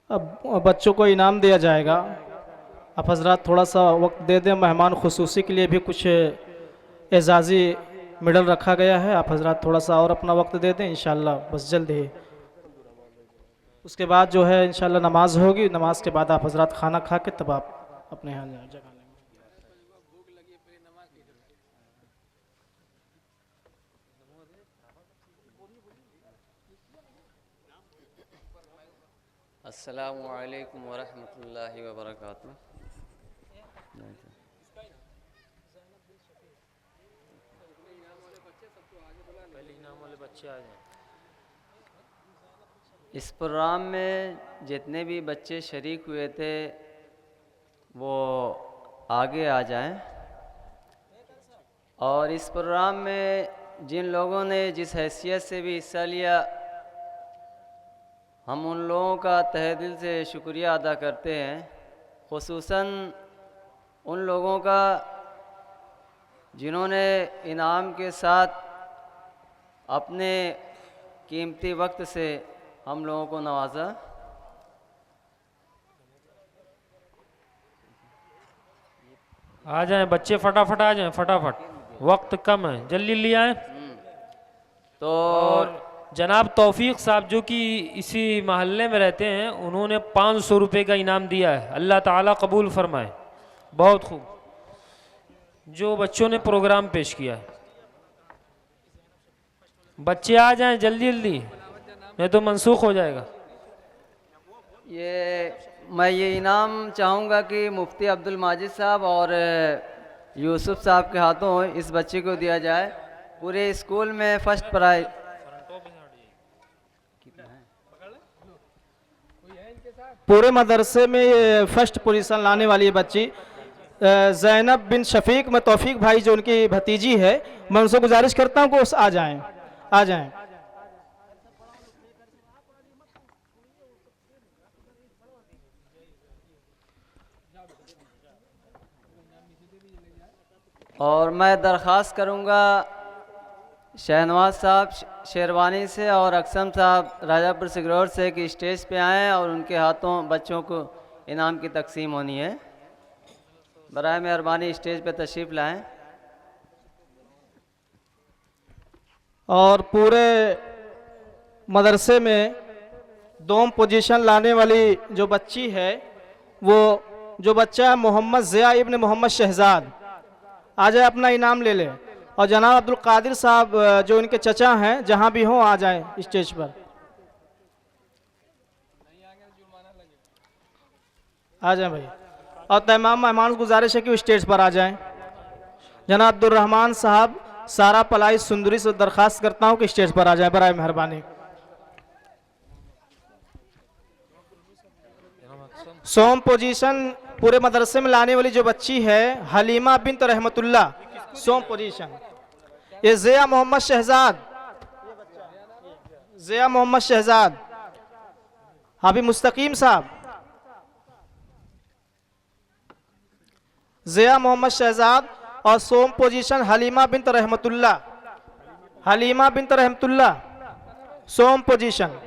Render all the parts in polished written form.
अब बच्चों को इनाम दिया जाएगा। आप हजरात थोड़ा सा वक्त दे दें, मेहमान खुसूसी के लिए भी कुछ एजाज़ी मेडल रखा गया है। आप हजरात थोड़ा सा और अपना वक्त दे दें, इंशाल्लाह बस जल्द ही उसके बाद जो है इंशाल्लाह नमाज होगी। नमाज के बाद आप हजरात खाना खा के तब आप अपने यहाँ जगह लेंगे। अस्सलामु अलैकुम वरहमतुल्लाहि वबरकातुहू। इस प्रोग्राम में जितने भी बच्चे शरीक हुए थे वो आगे आ जाएं, और इस प्रोग्राम में जिन लोगों ने जिस हैसियत से भी हिस्सा लिया, हम उन लोगों का तहे दिल से शुक्रिया अदा करते हैं। खुसूसन उन लोगों का जिन्होंने इनाम के साथ अपने कीमती वक्त से हम लोगों को नवाजा। आ जाएं बच्चे, फटाफट आ जाएं, फटाफट, वक्त कम है, जल्दी ले आए। तो और जनाब तौफीक साहब जो कि इसी महल्ले में रहते हैं, उन्होंने 500 रुपये का इनाम दिया है। अल्लाह ताला कबूल फरमाए। बहुत खूब, जो बच्चों ने प्रोग्राम पेश किया है। बच्चे आ जाएं जल्दी जल्दी, नहीं तो मनसूख हो जाएगा। मैं ये इनाम चाहूँगा कि मुफ्ती अब्दुल माजिद साहब और यूसुफ साहब के हाथों इस बच्चे को दिया जाए। पूरे स्कूल में फर्स्ट प्राइज पूरे मदरसे में ये फर्स्ट पोजीशन लाने वाली बच्ची ज़ैनब बिन शफीक में तौफीक भाई जो उनकी भतीजी है, मैं उनसे गुजारिश करता हूँ कि उस आ जाएं, आ जाएं। और मैं दरख्वास्त करूँगा शहनवाज साहब शेरवानी से और अक्सम साहब राजापुर सिगरौर से कि स्टेज पे आएँ और उनके हाथों बच्चों को इनाम की तकसीम होनी है। बराए मेहरबानी स्टेज पे तशरीफ़ लाएँ। और पूरे मदरसे में दोम पोजीशन लाने वाली जो बच्ची है, वो जो बच्चा है मोहम्मद ज़िया इब्न मोहम्मद शहजाद, आ जाए अपना इनाम ले ले। और जनाब अब्दुल कादिर साहब जो इनके चचा हैं, जहां भी हों आ जाएं स्टेज पर, आ जाएं भाई। और तमाम मेहमान को गुजारिश है कि वो स्टेज पर आ जाएं। जनाब अब्दुल रहमान साहब सारा पलाई सुंदरी से दरख्वास्त करता हूं कि स्टेज पर आ जाएं बराए मेहरबानी। सोम पोजीशन पूरे मदरसे में लाने वाली जो बच्ची है हलीमा बिन्त रहमतुल्लाह, सोम पोजीशन। ये ज़िया मोहम्मद शहजाद, ज़िया मोहम्मद शहजाद, हाफिज मुस्तकीम साहब, ज़िया मोहम्मद शहजाद। और सोम पोजीशन हलीमा बिन्त रहमतुल्लाह, हलीमा बिन्त रहमतुल्लाह, सोम पोजीशन।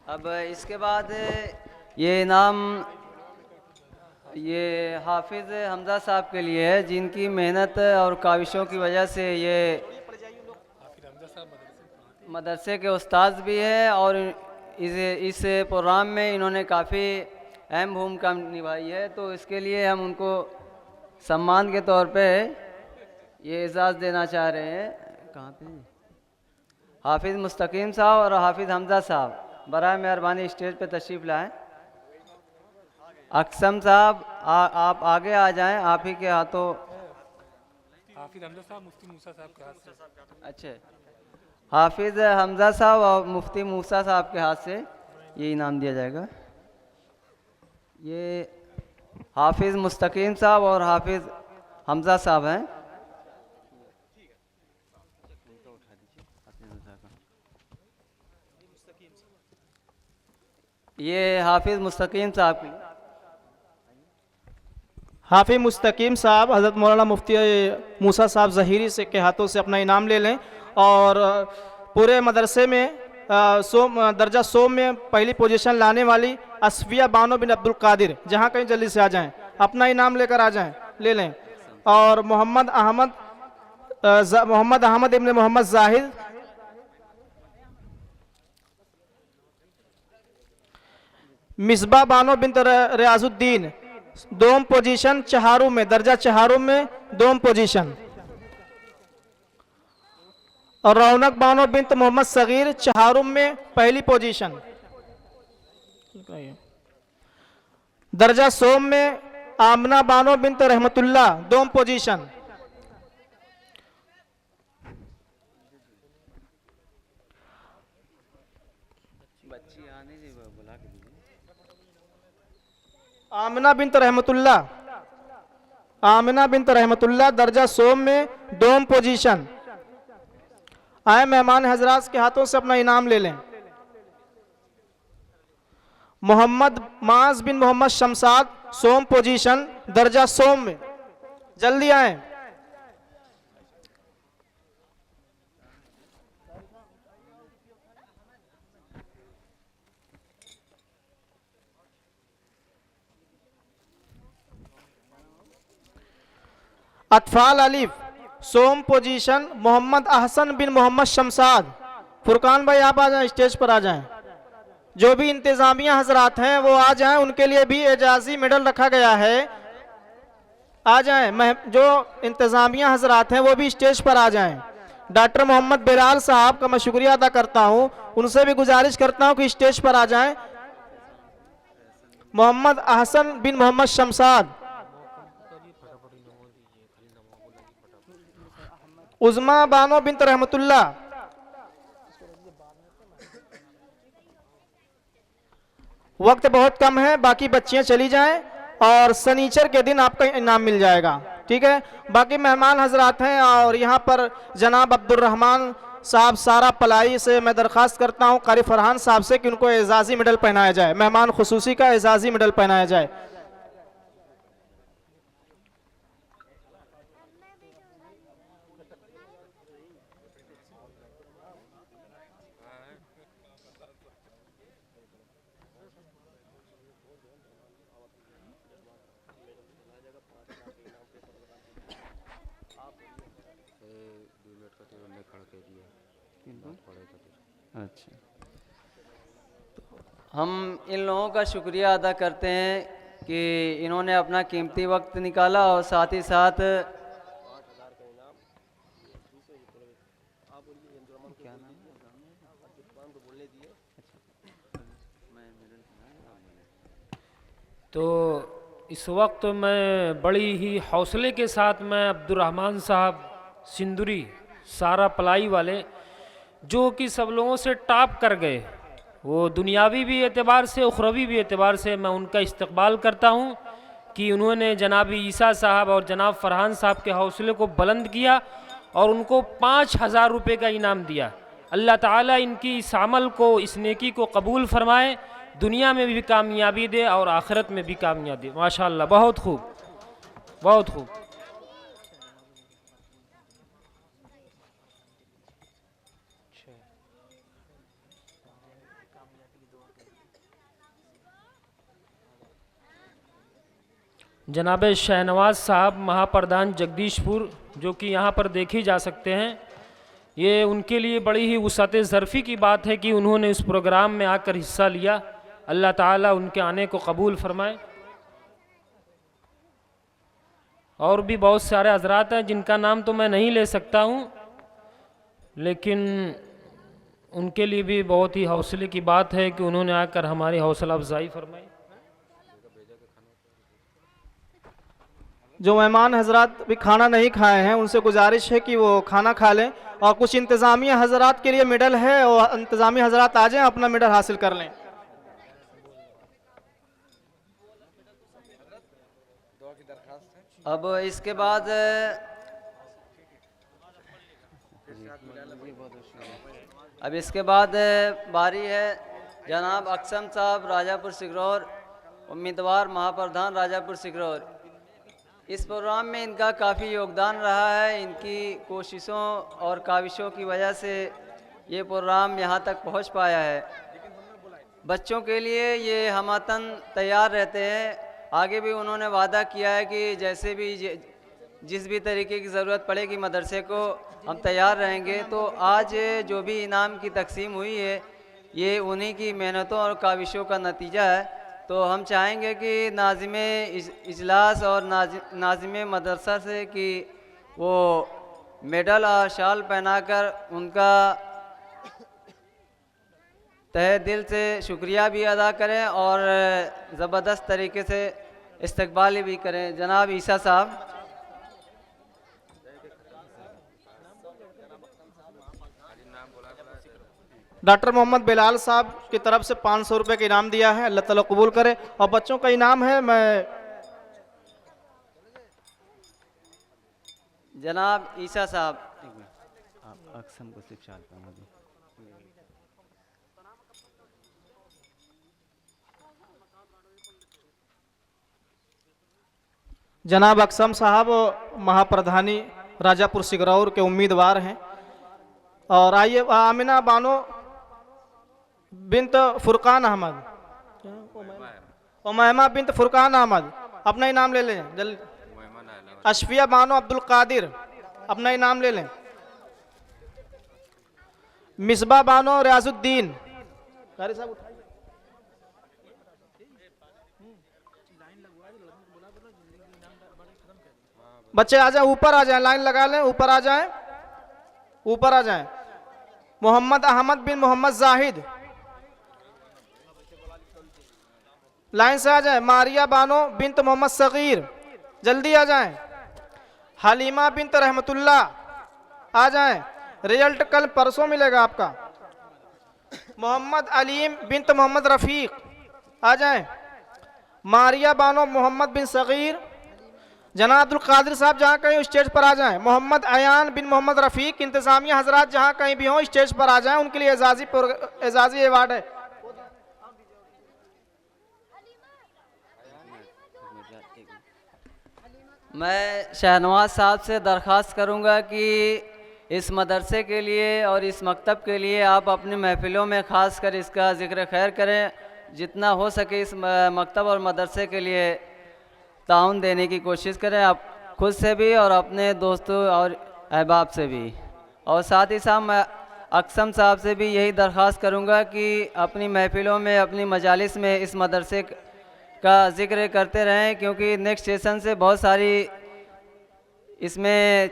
अब इसके बाद ये इनाम ये हाफिज़ हमज़ा साहब के लिए है, जिनकी मेहनत और काविशों की वजह से ये मदरसे के उस्ताद भी है और इस प्रोग्राम में इन्होंने काफ़ी अहम भूमिका निभाई है। तो इसके लिए हम उनको सम्मान के तौर पे ये एजाज़ देना चाह रहे हैं। कहाँ पे? हाफिज़ मुस्तकीम साहब और हाफिज़ हमज़ा साहब बराए मेहरबानी स्टेज पे तशरीफ़ लाएं। अक्सम साहब आप आगे आ जाएं, आप ही के हाथों। हाफिज़ हमज़ा साहब मुफ्ती मूसा साहब के हाथ से। अच्छे, हाफिज़ हमज़ा साहब और मुफ्ती मूसा साहब के हाथ से ये इनाम दिया जाएगा। ये हाफिज़ मुस्तकीम साहब और हाफिज़ हमज़ा साहब हैं। ये हाफिज़ मुस्तकीम साहब की। हाफिज मुस्तकीम साहब हज़रत मौलाना मुफ्ती मूसा साहब ज़हीरी से के हाथों से अपना इनाम ले लें। और पूरे मदरसे में दर्जा सोम में पहली पोजीशन लाने वाली असफिया बानो बिन अब्दुल कादिर, जहाँ कहीं जल्दी से आ जाएं, अपना इनाम लेकर आ जाएं, ले लें। और मोहम्मद अहमद इब्न मोहम्मद जाहिद, मिसबा बानो बिन रियाजुद्दीन, दोम पोजीशन चहारू में, दर्जा चहारू में दोम पोजीशन। और रौनक बानो बिन मोहम्मद सगीर चहारूम में पहली पोजीशन। दर्जा सोम में आमना बानो बिन रहमतुल्लाह दोम पोजीशन। आमना बिन रहमतुल्लाह दर्जा सोम में दोम पोजीशन। आए मेहमान हजरात के हाथों से अपना इनाम ले लें। मोहम्मद माज बिन मोहम्मद शमसाद सोम पोजीशन, दर्जा सोम में, जल्दी आए। अतफाल अलीफ सोम पोजीशन, मोहम्मद अहसन बिन मोहम्मद शमसाद। फुरकान भाई आप आ जाएं, स्टेज पर आ जाएं। जो भी इंतजामिया हजरात हैं वो आ जाएं, उनके लिए भी एजाजी मेडल रखा गया है, आ जाएं। जो इंतजामिया हजरात हैं वो भी स्टेज पर आ जाएं। डॉक्टर मोहम्मद बिलाल साहब का मैं शुक्रिया अदा करता हूं, उनसे भी गुजारिश करता हूं कि स्टेज पर आ जाएं। मोहम्मद अहसन बिन मोहम्मद शमसाद, उज़मा बानो बिन रहमतुल्लाह, वक्त बहुत कम है, बाकी बच्चियां चली जाएं और सनीचर के दिन आपका इनाम मिल जाएगा, ठीक है। बाकी मेहमान हजरात हैं और यहाँ पर जनाब अब्दुल रहमान साहब सारा पलाई से मैं दरख्वास्त करता हूँ कारी फरहान साहब से कि उनको एजाजी मेडल पहनाया जाए, मेहमान खुसूसी का एजाजी मेडल पहनाया जाए। अच्छा, हम इन लोगों का शुक्रिया अदा करते हैं कि इन्होंने अपना कीमती वक्त निकाला और साथ ही साथ तो इस वक्त मैं बड़ी ही हौसले के साथ मैं अब्दुर्रहमान साहब सिंदूरी सारा पलाई वाले, जो कि सब लोगों से टॉप कर गए, वो दुनियावी भी एतबार से उखरवी भी एतबार से, मैं उनका इस्तकबाल करता हूँ कि उन्होंने जनाब ईसा साहब और जनाब फरहान साहब के हौसले को बुलंद किया और उनको 5,000 रुपये का इनाम दिया। अल्लाह ताला इनकी इस अमल को, इस नेकी को कबूल फरमाए, दुनिया में भी कामयाबी दे और आखिरत में भी कामयाबी दे। माशाअल्लाह, बहुत खूब, बहुत खूब। जनाब शहनवाज साहब महाप्रधान जगदीशपुर, जो कि यहाँ पर देखे जा सकते हैं, ये उनके लिए बड़ी ही वुसअत ज़र्फ़ी की बात है कि उन्होंने इस प्रोग्राम में आकर हिस्सा लिया। अल्लाह ताला उनके आने को कबूल फरमाए। और भी बहुत सारे हजरात हैं जिनका नाम तो मैं नहीं ले सकता हूँ, लेकिन उनके लिए भी बहुत ही हौसले की बात है कि उन्होंने आकर हमारी हौसला अफजाई फरमाई। जो मेहमान हजरात भी खाना नहीं खाए हैं उनसे गुजारिश है कि वो खाना खा लें। और कुछ इंतज़ामिया हजरात के लिए मेडल है और इंतज़ामिया हजरात आ जाएं, अपना मेडल हासिल कर लें। अब इसके बाद बारी है जनाब अक्सम साहब राजापुर सिगरौर, उम्मीदवार महाप्रधान राजापुर सिगरौर। इस प्रोग्राम में इनका काफ़ी योगदान रहा है। इनकी कोशिशों और काविशों की वजह से ये प्रोग्राम यहाँ तक पहुँच पाया है। बच्चों के लिए ये हमवतन तैयार रहते हैं। आगे भी उन्होंने वादा किया है कि जैसे भी जिस भी तरीके की ज़रूरत पड़ेगी मदरसे को हम तैयार रहेंगे। तो आज जो भी इनाम की तकसीम हुई है ये उन्हीं की मेहनतों और काविशों का नतीजा है। तो हम चाहेंगे कि नाज़िम इजलास और नाज़िम मदरसा से कि वो मेडल और शाल पहनाकर उनका तहे दिल से शुक्रिया भी अदा करें और ज़बरदस्त तरीके से इस्तकबाल भी करें। जनाब ईसा साहब। डॉक्टर मोहम्मद बिलाल साहब की तरफ से 500 रुपये का इनाम दिया है, अल्लाह ताला कबूल करे। और बच्चों का इनाम है जनाब ईसा साहब। आप अक्सम को शिक्षा जनाब अक्सम साहब महाप्रधानी राजापुर सिगरौर के उम्मीदवार हैं। और आइए आमिना बानो बिनत फुरकान अहमद, उमैमा बिनत फुरकान अहमद अपना इनाम ले लें जल्दी। अशफिया बानो अब्दुल कादिर अपना इनाम ले लें। मिसबा बानो रियाजुद्दीन। कारी साहब उठाइए। बच्चे आ जाएं, ऊपर आ जाएं, लाइन लगा लें, ऊपर आ जाएं, ऊपर आ जाएं। मोहम्मद अहमद बिन मोहम्मद जाहिद लाइन से आ जाएं। मारिया बानो बिनत मोहम्मद सगीर जल्दी आ जाएं। हलीमा बिनत रहमतुल्लाह आ जाएं, रिजल्ट कल परसों मिलेगा आपका। मोहम्मद अलीम बिनत मोहम्मद रफ़ीक आ जाएं। मारिया बानो मोहम्मद बिन सगीर। जनाब अब्दुल कादिर साहब जहाँ कहीं स्टेज पर आ जाएं। मोहम्मद अयान बिन मोहम्मद रफ़ीक। इंतज़ामिया हजरात जहाँ कहीं भी हों स्टेज पर आ जाएं, उनके लिए एजाज़ी अवार्ड है। मैं शहनवाज साहब से दरख्वास्त करूंगा कि इस मदरसे के लिए और इस मकतब के लिए आप अपनी महफ़िलों में ख़ास कर इसका ज़िक्र खैर करें। जितना हो सके इस मकतब और मदरसे के लिए ताउन देने की कोशिश करें, आप खुद से भी और अपने दोस्तों और अहबाब से भी। और साथ ही साथ मैं अक्सम साहब से भी यही दरख्वास्त करूंगा कि अपनी महफ़िलों में अपनी मजालिस में इस मदरसे का ज़िक्र करते रहें, क्योंकि नेक्स्ट सेशन से बहुत सारी इसमें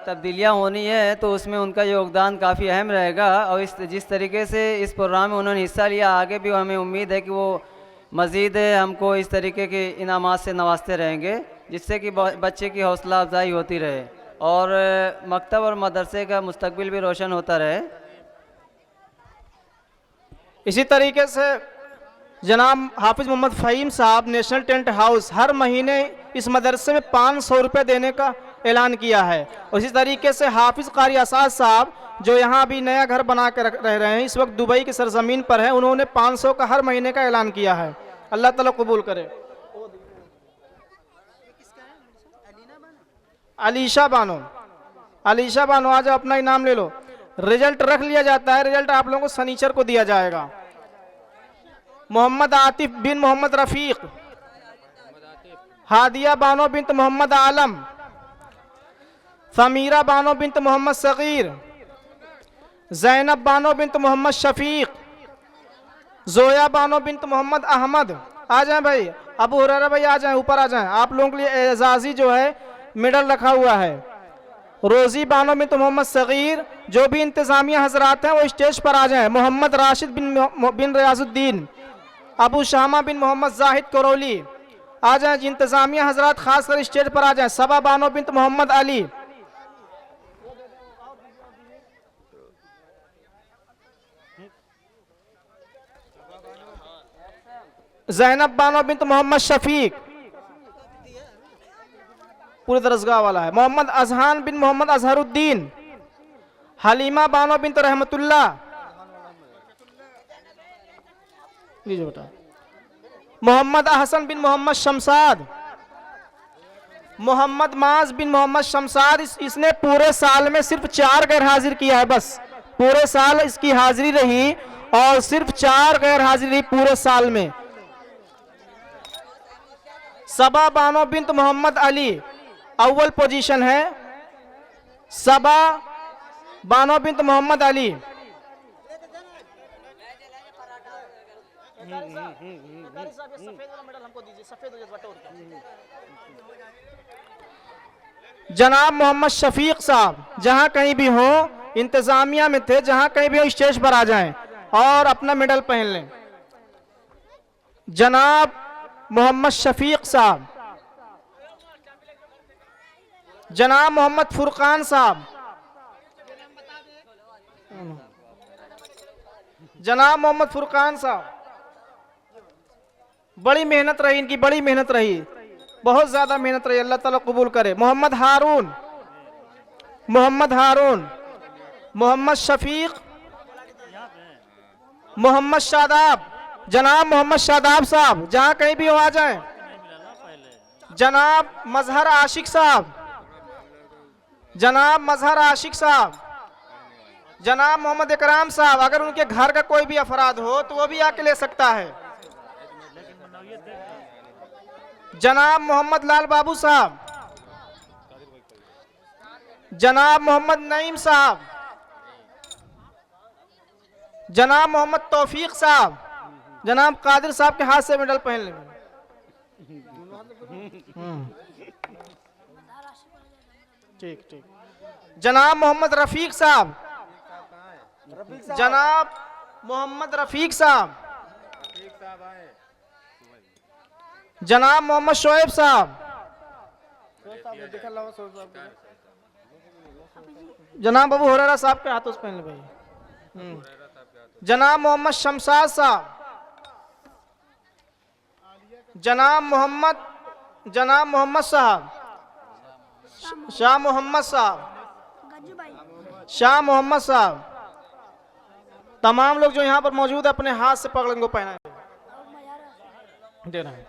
तब्दीलियाँ होनी है, तो उसमें उनका योगदान काफ़ी अहम रहेगा। और जिस तरीके से इस प्रोग्राम में उन्होंने हिस्सा लिया, आगे भी हमें उम्मीद है कि वो मज़ीद हमको इस तरीके के इनामात से नवाजते रहेंगे, जिससे कि बच्चे की हौसला अफजाई होती रहे और मकतब और मदरसे का मुस्तकबिल भी रोशन होता रहे। इसी तरीके से जनाब हाफिज़ मोहम्मद फ़हीम साहब नेशनल टेंट हाउस हर महीने इस मदरसे में 500 रुपये देने का ऐलान किया है। और इसी तरीके से हाफिज़ कारी असाद साहब जो यहाँ अभी नया घर बना कर रह रहे हैं, इस वक्त दुबई की सरजमीन पर हैं, उन्होंने 500 का हर महीने का ऐलान किया है। अल्लाह ताला कबूल करे। अलीशा बानो, अलीशा बानो आज अपना इनाम ले लो। रिजल्ट रख लिया जाता है, रिजल्ट आप लोगों को सनीचर को दिया जाएगा। मोहम्मद आतिफ बिन मोहम्मद रफ़ीक। हादिया बानो बिनत मोहम्मद आलम। Samira Bano bint Mohammad Sagir. Zainab Bano bint Mohammad Shafiq. Zoya Bano bint Mohammad Ahmad. आ जाएं भाई, अबू हुरैरा भाई आ जाएं, ऊपर आ जाएं। आप लोगों के लिए एजाज़ी जो है मेडल रखा हुआ है। रोज़ी बानो बिनत मोहम्मद सगीर। जो भी इंतज़ामिया हजरात हैं वो स्टेज पर आ जाएं। मोहम्मद राशिद बिन रियाजुद्दीन। अबू शामा बिन मोहम्मद जाहिद करौली आ जाएं। इंतज़ामिया हजरात खास कर स्टेज पर आ जाएं। सबा बानो बिनत मोहम्मद अली। ज़ैनब बानो बिनत मोहम्मद शफीक पूरी दरसगाह वाला है। मोहम्मद अजहान बिन मोहम्मद अजहरुद्दीन। हलीमा बानो बिनत रहमतुल्लाह। लीजिए बेटा। मोहम्मद अहसन बिन मोहम्मद शमसाद, मोहम्मद माज बिन मोहम्मद शमसाद, इसने पूरे साल में सिर्फ 4 गैर हाजिर किया है, बस पूरे साल इसकी हाजिरी रही और सिर्फ 4 गैर हाजिरी रही पूरे साल में। सबा बानो बिन्त मोहम्मद अली अव्वल पोजीशन है, सबा बानो बिन्त मोहम्मद अली। जनाब मोहम्मद शफीक साहब, जहां कहीं भी हो, इंतजामिया में थे, जहां कहीं भी हो स्टेज पर आ जाएं और अपना मेडल पहन लें। जनाब मोहम्मद शफीक साहब, जनाब मोहम्मद फुरकान साहब, जनाब मोहम्मद फुरकान साहब, बड़ी मेहनत रही इनकी, बड़ी मेहनत रही, बहुत ज्यादा मेहनत रही, अल्लाह ताला कबूल करे। मोहम्मद हारून, मोहम्मद हारून, मोहम्मद शफीक, मोहम्मद शादाब, जनाब मोहम्मद शादाब साहब, जहां कहीं भी हो आ जाएं। जनाब मजहर आशिक साहब, जनाब मजहर आशिक साहब, जनाब मोहम्मद इकराम साहब, अगर उनके घर का कोई भी अफराद हो तो वो भी आके ले सकता है। जनाब मोहम्मद लाल बाबू साहब, जनाब मोहम्मद नईम साहब, जनाब मोहम्मद तौफीक साहब, जनाब कादिर साहब के हाथ से मेडल पहन लेंगे। ठीक ठीक। जनाब मोहम्मद रफीक साहब, जनाब मोहम्मद रफीक साहब, जनाब मोहम्मद शोएब साहब, जनाब अबू हुरैरा साहब के हाथों से पहन ले भाई। जनाब मोहम्मद शमशाद साहब, जनाब मोहम्मद साहब, शाह मोहम्मद साहब, शाह मोहम्मद साहब, तमाम लोग जो यहाँ पर मौजूद है अपने हाथ से पगड़न को पहना दे रहे हैं।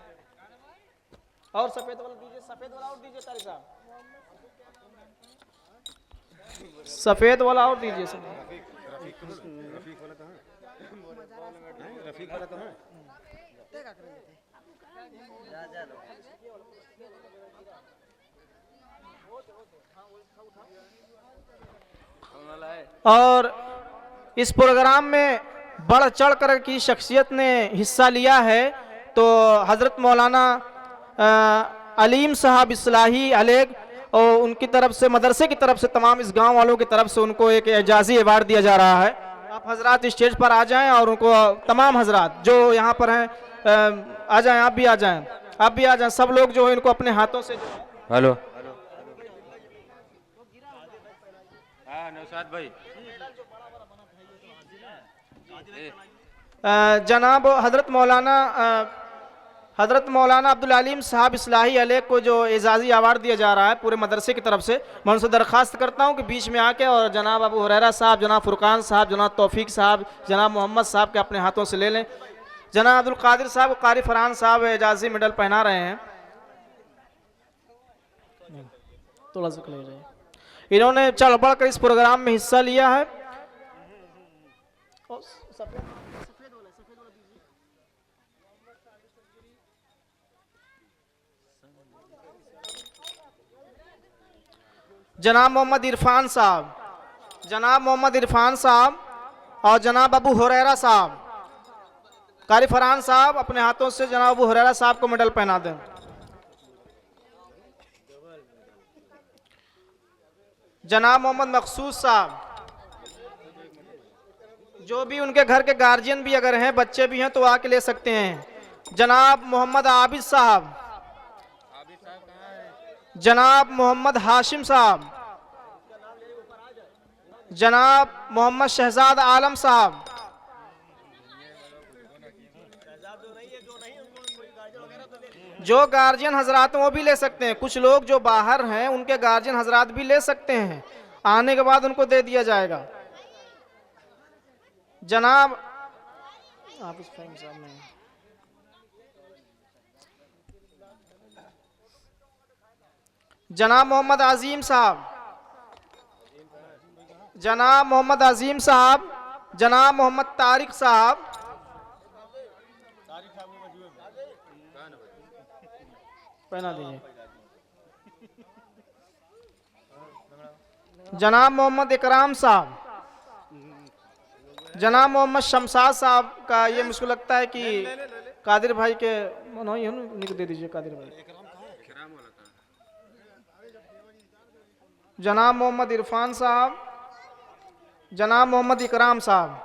और सफेद वाला दीजिए, सफेद वाला और दीजिए कारी साहब, सफेद वाला और दीजिए सब। और इस प्रोग्राम में बढ़ चढ़ कर की शख्सियत ने हिस्सा लिया है तो हज़रत मौलाना अलीम साहब इस्लाही अलेग और उनकी तरफ से, मदरसे की तरफ से, तमाम इस गांव वालों की तरफ से उनको एक एजाज़ी अवार्ड दिया जा रहा है। आप हजरात स्टेज पर आ जाएं और उनको, तमाम हजरात जो यहाँ पर हैं आ जाएं, आप भी आ जाएं, आप भी आ जाएं, सब लोग जो है इनको अपने हाथों से। हेलो नौशाद भाई, जनाब हज़रत मौलाना अब्दुल अलीम साहब इस्लाही अलैह को जो एजाज़ी अवार्ड दिया जा रहा है पूरे मदरसे की तरफ से, मैं उनसे दरख्वास्त करता हूं कि बीच में आके और जनाब अबू हुरैरा साहब, जनाब फुरकान साहब, जनाब तौफीक साहब, जनाब मोहम्मद साहब के अपने हाथों से ले लें। जनाब अब्दुल कादिर साहब को कारी फरहान साहब एजाज़ी मेडल पहना रहे हैं। थोड़ा सा ले जाइए। इन्होंने चढ़ बढ़ कर इस प्रोग्राम में हिस्सा लिया है। जनाब मोहम्मद इरफान साहब, जनाब मोहम्मद इरफान साहब और जनाब अबू हुरैरा साहब, कारी फरहान साहब अपने हाथों से जनाब अबू हुरैरा साहब को मेडल पहना दें। जनाब मोहम्मद मकसूद साहब, जो भी उनके घर के गार्जियन भी अगर हैं, बच्चे भी हैं तो आके ले सकते हैं। जनाब मोहम्मद आबिद साहब, जनाब मोहम्मद हाशिम साहब, जनाब मोहम्मद शहजाद आलम साहब, जो गार्जियन हजरात वो भी ले सकते हैं। कुछ लोग जो बाहर हैं उनके गार्जियन हजरात भी ले सकते हैं, आने के बाद उनको दे दिया जाएगा। जनाब हाफिज फ़हीम साहब नहीं। जनाब मोहम्मद अजीम साहब, जनाब मोहम्मद अजीम साहब, जनाब मोहम्मद तारिक साहब, पहना दीजिए। जनाब मोहम्मद इकराम साहब, जनाब मोहम्मद शमशाद साहब का ये मुझको लगता है कि कादिर भाई के नहीं, उन्हीं को दे दीजिए कादिर भाई। जनाब मोहम्मद इरफान साहब, जनाब मोहम्मद इकराम साहब,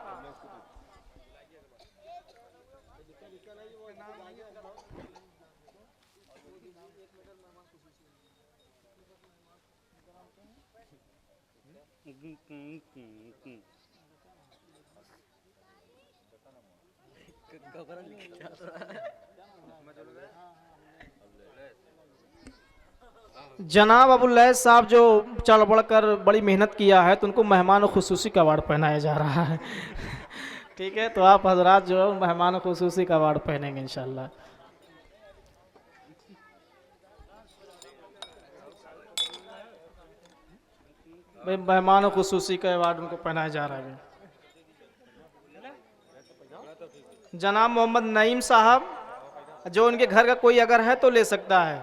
जनाब अबुल्लैस साहब जो चढ़ बढ़ कर बड़ी मेहनत किया है तो उनको मेहमान खुसूसी का अवार्ड पहनाया जा रहा है। ठीक है, तो आप हजरात जो मेहमान खुसूसी का अवार्ड पहनेंगे इंशाल्लाह। भाई मेहमान खुसूसी का अवार्ड उनको पहनाया जा रहा है। जनाब मोहम्मद नईम साहब, जो उनके घर का कोई अगर है तो ले सकता है।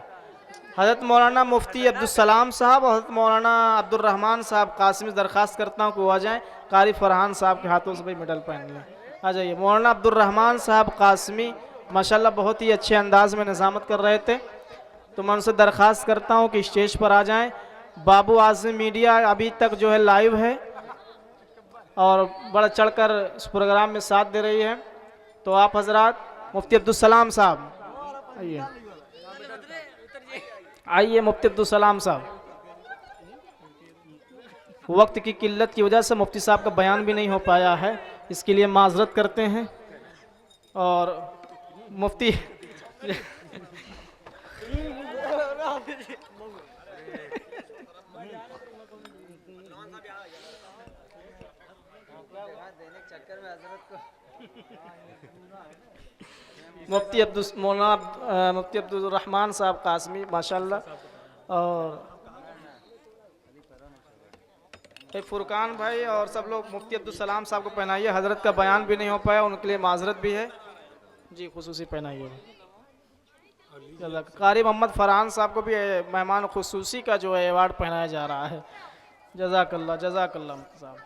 हज़रत मौलाना मुफ्ती अब्दुल सलाम साहब और हज़रत मौलाना अब्दुल रहमान साहब कासिम, दरख्वास्त करता हूँ कि वो आ जाएँ। कारी फरहान साहब के हाथों से भाई मेडल पहन लें, आ जाइए। मौलाना अब्दुल रहमान साहब कासमी माशाल्लाह बहुत ही अच्छे अंदाज में निज़ामत कर रहे थे, तो मैं उनसे दरख्वास्त करता हूँ कि स्टेज पर आ जाएँ। बाबू आज़म मीडिया अभी तक जो है लाइव है और बढ़ चढ़कर इस प्रोग्राम में साथ दे रही है। तो आप हजरात मुफ्ती अब्दुल सलाम साहब आइए, आइए मुफ्ती अब्दुल सलाम साहब। वक्त की किल्लत की वजह से मुफ्ती साहब का बयान भी नहीं हो पाया है, इसके लिए माजरत करते हैं। और मुफ्ती मुफ्ती अब्दुल रहमान साहब कासमी माशाल्लाह, और फुरकान भाई और सब लोग मुफ्ती अब्दुल सलाम साहब को पहनाइए। हजरत का बयान भी नहीं हो पाया, उनके लिए माजरत भी है जी, खुसूसी पहनाइए। कारी मोहम्मद फरहान साहब को भी मेहमान खुसूसी का जो है अवार्ड पहनाया जा रहा है। जज़ाकल्लाह, जज़ाकल्लाह साहब।